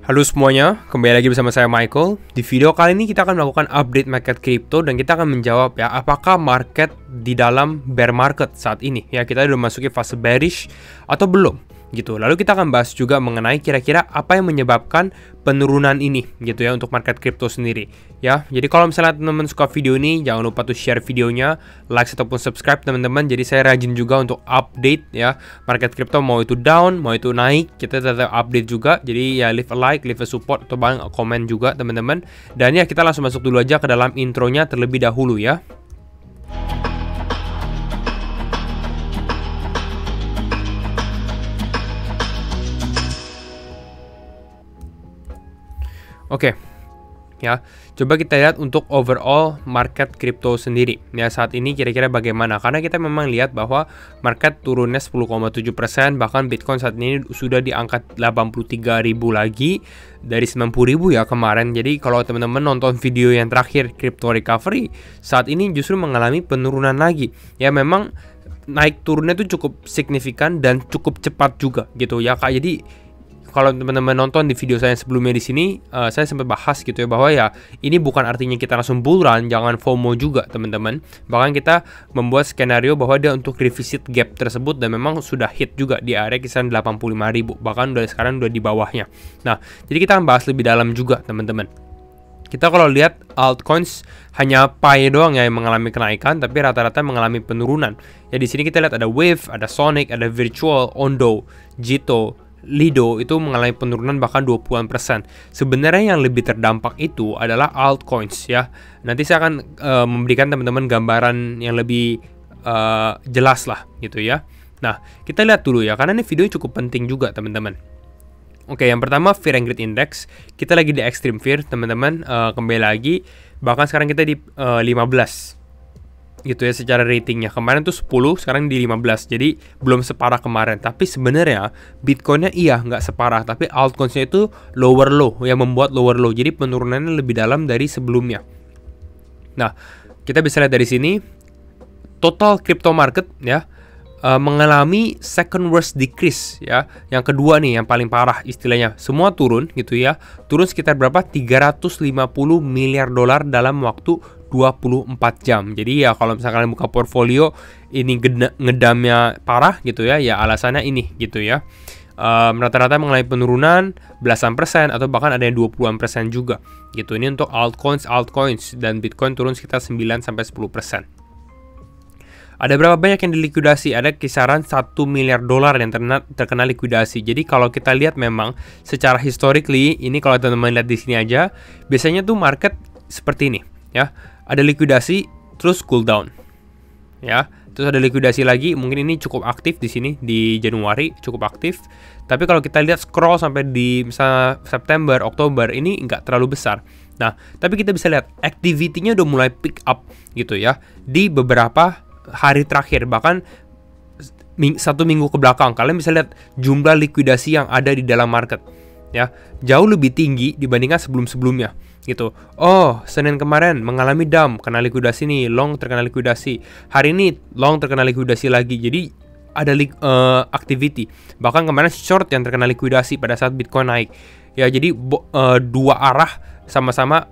Halo semuanya, kembali lagi bersama saya Michael. Di video kali ini kita akan melakukan update market crypto dan kita akan menjawab ya, apakah market di dalam bear market saat ini? Ya, kita sudah memasuki fase bearish atau belum? Gitu. Lalu kita akan bahas juga mengenai kira-kira apa yang menyebabkan penurunan ini gitu ya untuk market crypto sendiri ya. Jadi kalau misalnya teman-teman suka video ini, jangan lupa tuh share videonya, like ataupun subscribe teman-teman. Jadi saya rajin juga untuk update ya market crypto, mau itu down, mau itu naik, kita tetap update juga. Jadi ya leave a like, leave a support atau bahkan komen juga teman-teman. Dan ya kita langsung masuk dulu aja ke dalam intronya terlebih dahulu ya. Oke, ya, coba kita lihat untuk overall market crypto sendiri. Ya, saat ini kira-kira bagaimana? Karena kita memang lihat bahwa market turunnya 10,7%, bahkan Bitcoin saat ini sudah diangkat 83.000 lagi dari 90.000 ya kemarin. Jadi kalau teman-teman nonton video yang terakhir Crypto Recovery, saat ini justru mengalami penurunan lagi. Ya, memang naik turunnya itu cukup signifikan dan cukup cepat juga gitu ya Kak. Jadi kalau teman-teman nonton di video saya sebelumnya di sini, saya sempat bahas gitu ya bahwa ya ini bukan artinya kita langsung bull run, jangan FOMO juga teman-teman. Bahkan kita membuat skenario bahwa dia untuk revisit gap tersebut dan memang sudah hit juga di area kisaran 85.000, bahkan udah sekarang udah di bawahnya. Nah, jadi kita akan bahas lebih dalam juga teman-teman. Kita kalau lihat altcoins hanya Pi doang ya yang mengalami kenaikan, tapi rata-rata mengalami penurunan. Ya di sini kita lihat ada Wave, ada Sonic, ada Virtual, Ondo, Jito, Lido itu mengalami penurunan bahkan 20%. Sebenarnya yang lebih terdampak itu adalah altcoins ya. Nanti saya akan memberikan teman-teman gambaran yang lebih jelas lah gitu ya. Nah, kita lihat dulu ya, karena ini video cukup penting juga teman-teman. Oke, yang pertama Fear and Greed Index. Kita lagi di Extreme Fear teman-teman, kembali lagi. Bahkan sekarang kita di 15 gitu ya secara ratingnya. Kemarin tuh 10, sekarang di 15. Jadi belum separah kemarin. Tapi sebenarnya Bitcoinnya iya nggak separah, tapi altcoinsnya itu lower low, yang membuat lower low. Jadi penurunannya lebih dalam dari sebelumnya. Nah, kita bisa lihat dari sini total crypto market ya mengalami second worst decrease ya. Yang kedua nih yang paling parah istilahnya. Semua turun gitu ya. Turun sekitar berapa? 350 miliar dolar dalam waktu 24 jam. Jadi ya kalau misalkan kalian buka portfolio ini ngedamnya parah gitu ya, ya alasannya ini gitu ya. Rata-rata mengalami penurunan belasan persen atau bahkan ada yang 20% juga gitu. Ini untuk altcoins dan Bitcoin turun sekitar 9-10%. Ada berapa banyak yang dilikuidasi? Ada kisaran 1 miliar dolar yang terkena likuidasi. Jadi kalau kita lihat memang secara historically, ini kalau teman-teman lihat di sini aja, biasanya tuh market seperti ini ya. Ada likuidasi terus cool down. Ya, terus ada likuidasi lagi, mungkin ini cukup aktif di sini di Januari, cukup aktif. Tapi kalau kita lihat scroll sampai di misalnya September, Oktober, ini nggak terlalu besar. Nah, tapi kita bisa lihat activity-nya udah mulai pick up gitu ya di beberapa hari terakhir, bahkan 1 minggu ke belakang. Kalian bisa lihat jumlah likuidasi yang ada di dalam market ya, jauh lebih tinggi dibandingkan sebelum-sebelumnya gitu. Oh, Senin kemarin mengalami dump, kena likuidasi nih, long terkena likuidasi. Hari ini long terkena likuidasi lagi. Jadi ada activity. Bahkan kemarin short yang terkena likuidasi pada saat Bitcoin naik. Ya, jadi dua arah sama-sama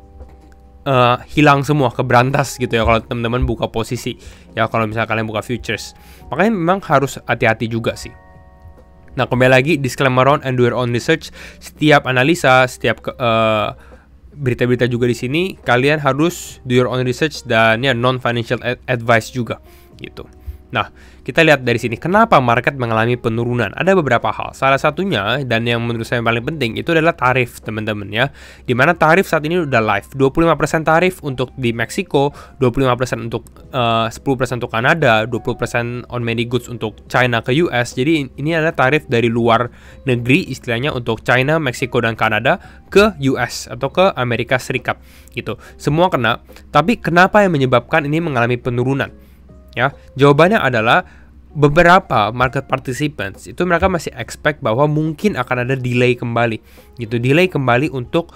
hilang semua, keberantas gitu ya kalau teman-teman buka posisi. Ya kalau misalnya kalian buka futures. Makanya memang harus hati-hati juga sih. Nah, kembali lagi disclaimer on and do your own research. Setiap analisa, setiap berita-berita juga di sini kalian harus do your own research dan ya non financial advice juga gitu. Nah, kita lihat dari sini kenapa market mengalami penurunan. Ada beberapa hal. Salah satunya dan yang menurut saya paling penting itu adalah tarif, teman-teman ya. Dimana tarif saat ini udah live. 25% tarif untuk di Meksiko, 25% untuk 10% untuk Kanada, 20% on many goods untuk China ke US. Jadi ini adalah tarif dari luar negeri istilahnya untuk China, Meksiko dan Kanada ke US atau ke Amerika Serikat gitu. Semua kena. Tapi kenapa yang menyebabkan ini mengalami penurunan? Ya, jawabannya adalah beberapa market participants itu mereka masih expect bahwa mungkin akan ada delay kembali gitu, delay kembali untuk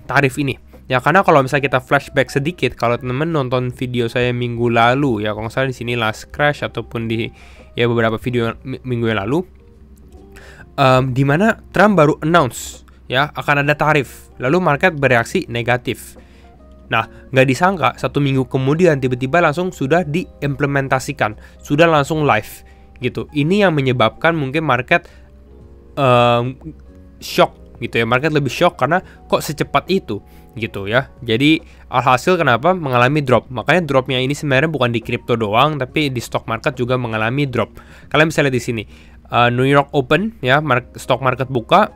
tarif ini. Ya, karena kalau misalnya kita flashback sedikit, kalau teman-teman nonton video saya minggu lalu ya, kalau nggak salah di sini Last Crash ataupun di ya beberapa video minggu yang lalu, di mana Trump baru announce ya akan ada tarif. Lalu market bereaksi negatif. Nah, nggak disangka 1 minggu kemudian tiba-tiba langsung sudah diimplementasikan, sudah langsung live gitu. Ini yang menyebabkan mungkin market shock gitu ya. Market lebih shock karena kok secepat itu gitu ya. Jadi alhasil kenapa mengalami drop. Makanya dropnya ini sebenarnya bukan di kripto doang, tapi di stock market juga mengalami drop. Kalian bisa lihat di sini. New York Open ya, stock market buka,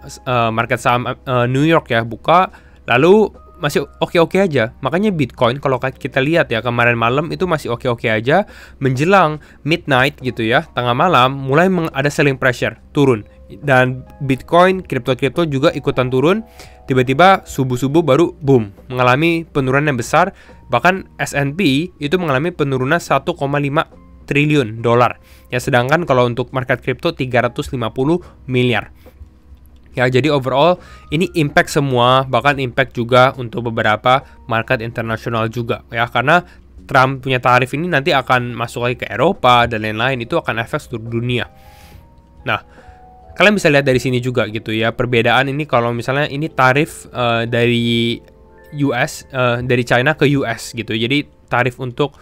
market saham New York ya buka, lalu masih oke-oke aja. Makanya Bitcoin kalau kita lihat ya kemarin malam itu masih oke-oke aja, menjelang midnight gitu ya, tengah malam mulai ada selling pressure, turun. Dan Bitcoin, kripto-kripto juga ikutan turun. Tiba-tiba subuh-subuh baru boom, mengalami penurunan yang besar. Bahkan S&P itu mengalami penurunan 1,5 triliun dolar. Ya, sedangkan kalau untuk market kripto 350 miliar. Ya, jadi overall ini impact semua, bahkan impact juga untuk beberapa market internasional juga ya, karena Trump punya tarif ini nanti akan masuk lagi ke Eropa dan lain-lain, itu akan efek seluruh dunia. Nah, kalian bisa lihat dari sini juga gitu ya, perbedaan ini kalau misalnya ini tarif dari US, dari China ke US gitu. Jadi tarif untuk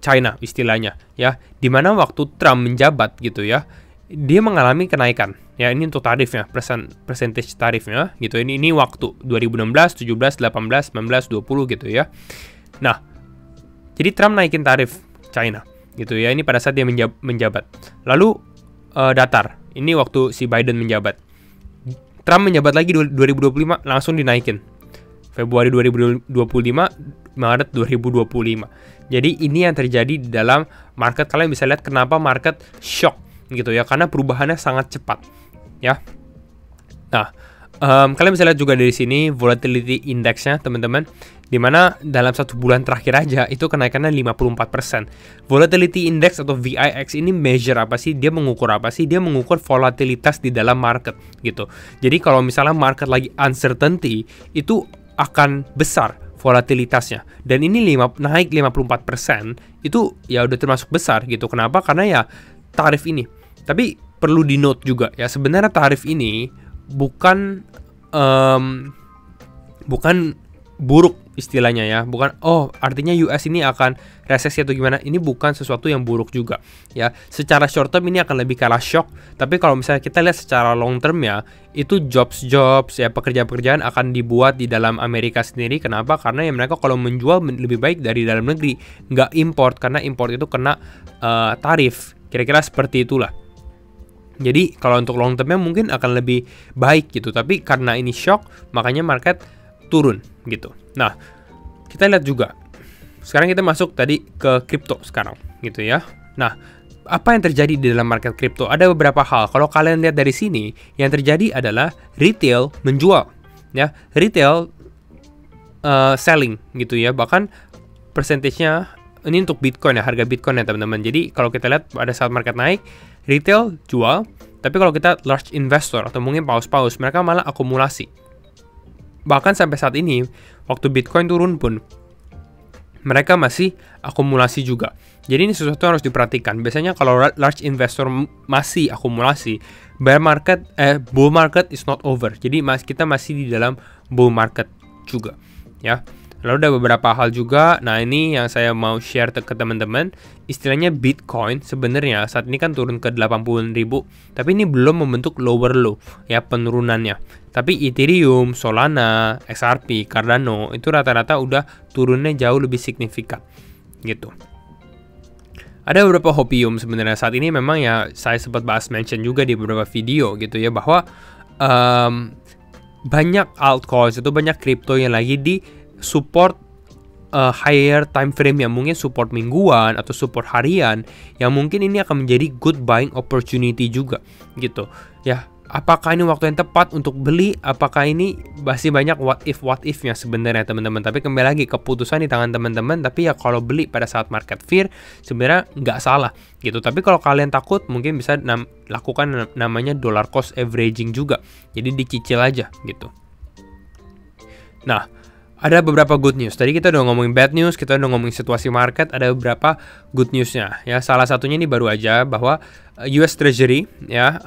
China istilahnya ya, dimana waktu Trump menjabat gitu ya, dia mengalami kenaikan ya. Ini untuk tarifnya, percentage tarifnya gitu. Ini waktu 2016, 17, 18, 19, 20 gitu ya. Nah, jadi Trump naikin tarif China gitu ya. Ini pada saat dia menjabat. Lalu datar. Ini waktu si Biden menjabat. Trump menjabat lagi 2025, langsung dinaikin. Februari 2025, Maret 2025. Jadi ini yang terjadi di dalam market. Kalian bisa lihat kenapa market shock gitu ya, karena perubahannya sangat cepat ya. Nah, kalian bisa lihat juga dari sini volatility indexnya teman-teman, dimana dalam 1 bulan terakhir aja itu kenaikannya 54%. Volatility index atau VIX ini measure apa sih? Dia mengukur apa sih? Dia mengukur volatilitas di dalam market gitu. Jadi kalau misalnya market lagi uncertainty, itu akan besar volatilitasnya. Dan ini naik 54%, itu ya udah termasuk besar gitu. Kenapa? Karena ya tarif ini. Tapi perlu di note juga ya, sebenarnya tarif ini bukan buruk istilahnya ya, bukan artinya US ini akan resesi atau gimana. Ini bukan sesuatu yang buruk juga ya. Secara short term ini akan lebih kalah shock, tapi kalau misalnya kita lihat secara long term ya, itu jobs ya, pekerjaan-pekerjaan akan dibuat di dalam Amerika sendiri. Kenapa? Karena ya mereka kalau menjual lebih baik dari dalam negeri, nggak import, karena import itu kena tarif. Kira-kira seperti itulah. Jadi kalau untuk long termnya mungkin akan lebih baik gitu, tapi karena ini shock makanya market turun gitu. Nah, kita lihat juga. Sekarang kita masuk tadi ke kripto sekarang gitu ya. Nah, apa yang terjadi di dalam market kripto? Ada beberapa hal. Kalau kalian lihat dari sini, yang terjadi adalah retail menjual ya. Retail selling gitu ya. Bahkan persentasenya ini untuk Bitcoin ya, harga Bitcoin ya teman-teman. Jadi kalau kita lihat pada saat market naik, retail jual, tapi kalau kita large investor atau mungkin paus-paus, mereka malah akumulasi. Bahkan sampai saat ini, waktu Bitcoin turun pun, mereka masih akumulasi juga. Jadi ini sesuatu yang harus diperhatikan. Biasanya kalau large investor masih akumulasi, bull market is not over. Jadi kita masih di dalam bull market juga, ya. Lalu ada beberapa hal juga. Nah, ini yang saya mau share ke teman-teman. Istilahnya Bitcoin sebenarnya saat ini kan turun ke 80.000, tapi ini belum membentuk lower low ya penurunannya. Tapi Ethereum, Solana, XRP, Cardano itu rata-rata udah turunnya jauh lebih signifikan gitu. Ada beberapa hopium sebenarnya saat ini, memang ya saya sempat mention juga di beberapa video gitu ya, bahwa banyak altcoins itu, banyak kripto yang lagi di support higher time frame, yang mungkin support mingguan atau support harian, yang mungkin ini akan menjadi good buying opportunity juga gitu ya. Apakah ini waktu yang tepat untuk beli? Apakah ini masih banyak what if-nya sebenarnya teman-teman. Tapi kembali lagi, keputusan di tangan teman-teman. Tapi ya kalau beli pada saat market fear sebenarnya nggak salah gitu. Tapi kalau kalian takut, mungkin bisa lakukan namanya dollar cost averaging juga. Jadi dicicil aja gitu. Nah, ada beberapa good news. Tadi kita udah ngomongin bad news, kita udah ngomongin situasi market, ada beberapa good newsnya. Ya, salah satunya ini baru aja bahwa US Treasury, ya,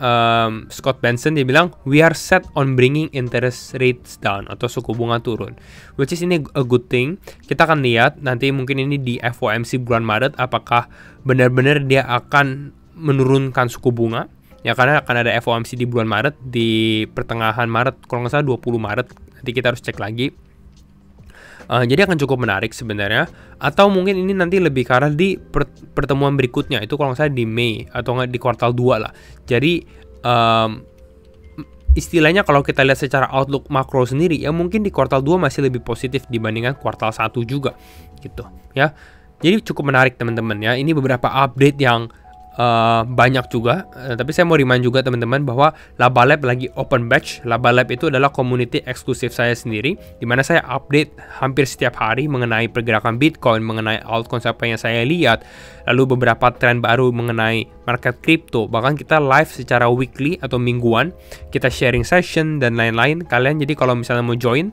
Scott Bessent dia bilang we are set on bringing interest rates down atau suku bunga turun, which is ini a good thing. Kita akan lihat nanti mungkin ini di FOMC bulan Maret apakah benar-benar dia akan menurunkan suku bunga. Ya, karena akan ada FOMC di bulan Maret, di pertengahan Maret, kalau nggak salah 20 Maret. Nanti kita harus cek lagi. Jadi akan cukup menarik sebenarnya. Atau mungkin ini nanti lebih ke arah di pertemuan berikutnya. Itu kalau nggak salah di Mei atau nggak di kuartal 2 lah. Jadi istilahnya kalau kita lihat secara outlook makro sendiri, ya mungkin di kuartal 2 masih lebih positif dibandingkan kuartal 1 juga gitu ya. Jadi cukup menarik teman-teman ya. Ini beberapa update yang banyak juga, tapi saya mau remind juga teman-teman bahwa Laba Lab lagi open batch. Laba Lab itu adalah community eksklusif saya sendiri, dimana saya update hampir setiap hari mengenai pergerakan Bitcoin, mengenai altcoin apa yang saya lihat, lalu beberapa tren baru mengenai market crypto. Bahkan kita live secara weekly atau mingguan, kita sharing session dan lain-lain. Kalian jadi kalau misalnya mau join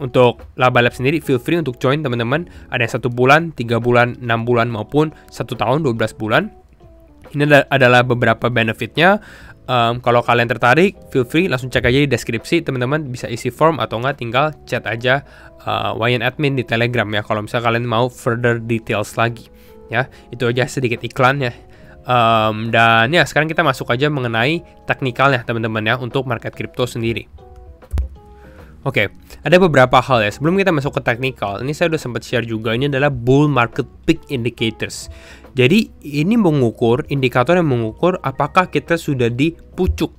untuk Laba Lab sendiri, feel free untuk join teman-teman. Ada yang 1 bulan, 3 bulan, 6 bulan, maupun 1 tahun, 12 bulan. Ini adalah beberapa benefitnya. Kalau kalian tertarik, feel free langsung cek aja di deskripsi. Teman-teman bisa isi form atau enggak tinggal chat aja YN Admin di Telegram ya. Kalau misalnya kalian mau further details lagi. Ya, itu aja sedikit iklan ya. Dan ya sekarang kita masuk aja mengenai teknikalnya teman-teman ya untuk market crypto sendiri. Oke, ada beberapa hal ya. Sebelum kita masuk ke technical, ini saya udah sempat share juga. Ini adalah bull market peak indicators. Jadi ini mengukur, indikator yang mengukur apakah kita sudah di pucuk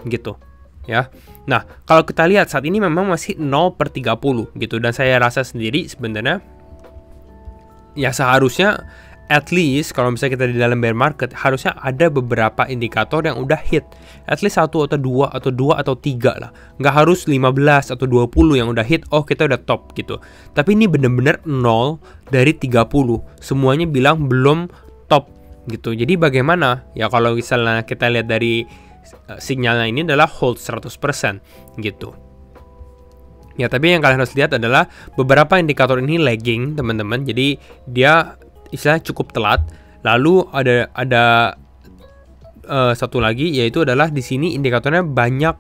gitu ya. Nah, kalau kita lihat saat ini memang masih 0/30 gitu. Dan saya rasa sendiri sebenarnya ya seharusnya at least kalau misalnya kita di dalam bear market, harusnya ada beberapa indikator yang udah hit. At least 1 atau 2 atau 3 lah. Nggak harus 15 atau 20 yang udah hit, oh kita udah top gitu. Tapi ini bener-bener 0 dari 30. Semuanya bilang belum top gitu. Jadi bagaimana? Ya kalau misalnya kita lihat dari sinyalnya ini adalah hold 100% gitu. Ya, tapi yang kalian harus lihat adalah beberapa indikator ini lagging, teman-teman. Jadi dia istilahnya cukup telat. Lalu ada satu lagi, yaitu adalah di sini indikatornya banyak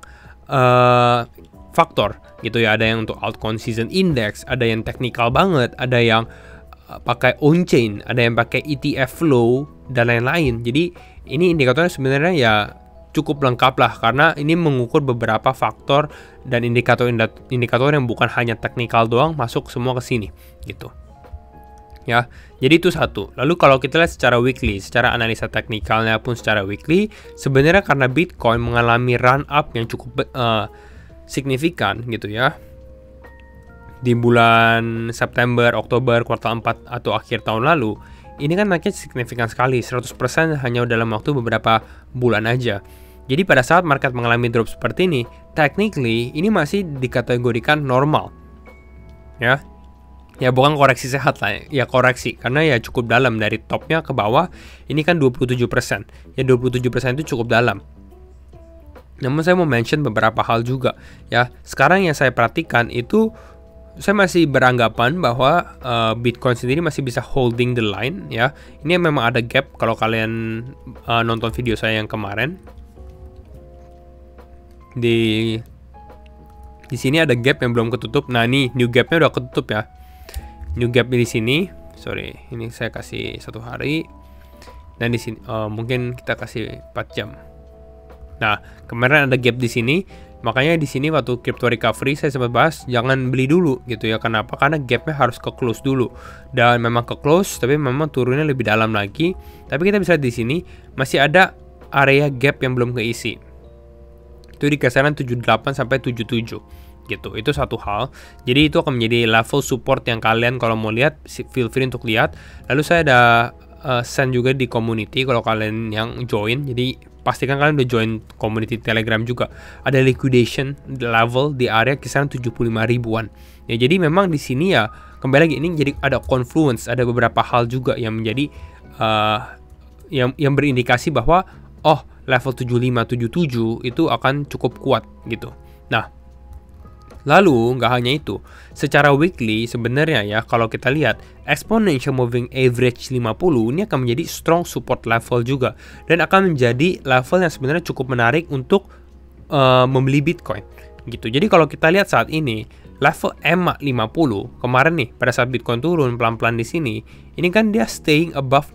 faktor gitu ya. Ada yang untuk altcoin season index, ada yang teknikal banget, ada yang pakai on chain, ada yang pakai ETF flow dan lain-lain. Jadi ini indikatornya sebenarnya ya cukup lengkap lah, karena ini mengukur beberapa faktor dan indikator yang bukan hanya teknikal doang masuk semua ke sini gitu. Ya, jadi itu satu. Lalu kalau kita lihat secara weekly, secara analisa teknikalnya pun secara weekly, sebenarnya karena Bitcoin mengalami run up yang cukup signifikan gitu ya. Di bulan September, Oktober, kuartal 4 atau akhir tahun lalu, ini kan naiknya signifikan sekali, 100% hanya dalam waktu beberapa bulan aja. Jadi pada saat market mengalami drop seperti ini, technically ini masih dikategorikan normal. Ya bukan koreksi sehat lah, ya koreksi, karena ya cukup dalam dari topnya ke bawah, ini kan 27%. Ya 27% itu cukup dalam. Namun saya mau mention beberapa hal juga ya. Sekarang yang saya perhatikan itu, saya masih beranggapan bahwa Bitcoin sendiri masih bisa holding the line ya. Ini memang ada gap kalau kalian nonton video saya yang kemarin. Di sini ada gap yang belum ketutup. Nah, ini new gapnya udah ketutup ya. New gap di sini, sorry, ini saya kasih 1 hari, dan di sini mungkin kita kasih 4 jam. Nah, kemarin ada gap di sini, makanya di sini waktu crypto recovery saya sempat bahas jangan beli dulu gitu ya. Kenapa? Karena gapnya harus ke close dulu, dan memang ke close, tapi memang turunnya lebih dalam lagi. Tapi kita bisa lihat di sini masih ada area gap yang belum keisi. Itu di kisaran 78 sampai 77. Gitu, itu satu hal. Jadi itu akan menjadi level support yang kalian kalau mau lihat feel free untuk lihat. Lalu saya ada send juga di community kalau kalian yang join. Jadi pastikan kalian udah join community Telegram juga. Ada liquidation level di area kisaran 75 ribuan. Ya, jadi memang di sini ya kembali lagi ini jadi ada confluence, ada beberapa hal juga yang menjadi yang berindikasi bahwa level 75 77 itu akan cukup kuat gitu. Nah, Lalu, nggak hanya itu, secara weekly sebenarnya ya, kalau kita lihat, exponential moving average 50 ini akan menjadi strong support level juga. Dan akan menjadi level yang sebenarnya cukup menarik untuk membeli Bitcoin. Gitu. Jadi kalau kita lihat saat ini, level EMA 50, kemarin nih, pada saat Bitcoin turun pelan-pelan di sini, ini kan dia staying above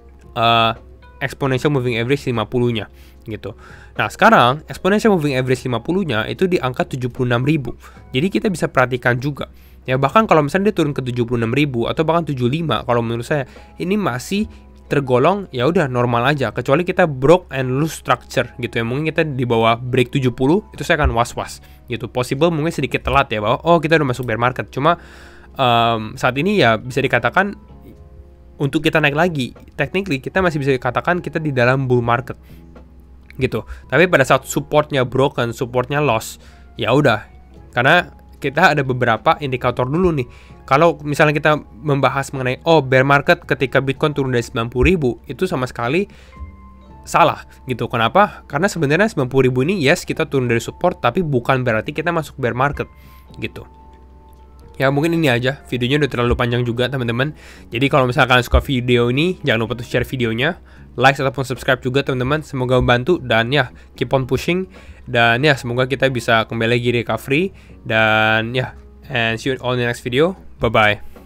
exponential moving average 50-nya. Gitu. Nah, sekarang exponential moving average 50-nya itu di angka 76.000. Jadi kita bisa perhatikan juga. Ya, bahkan kalau misalnya dia turun ke 76.000 atau bahkan 75, kalau menurut saya ini masih tergolong ya udah normal aja, kecuali kita broke and lose structure gitu ya. Mungkin kita di bawah break 70 itu saya akan was-was gitu. Possible mungkin sedikit telat ya, bahwa oh kita udah masuk bear market. Cuma saat ini ya bisa dikatakan untuk kita naik lagi, technically kita masih bisa dikatakan kita di dalam bull market gitu. Tapi pada saat supportnya broken, supportnya loss, ya udah, karena kita ada beberapa indikator dulu nih. Kalau misalnya kita membahas mengenai bear market ketika Bitcoin turun dari 90.000, itu sama sekali salah gitu. Kenapa? Karena sebenarnya 90.000 ini yes kita turun dari support, tapi bukan berarti kita masuk bear market gitu. Ya mungkin ini aja, videonya udah terlalu panjang juga teman-teman. Jadi kalau misalkan kalian suka video ini, jangan lupa untuk share videonya, like ataupun subscribe juga teman-teman. Semoga membantu dan ya keep on pushing. Dan ya semoga kita bisa kembali lagi recovery. Dan ya, and see you all in the next video. Bye bye.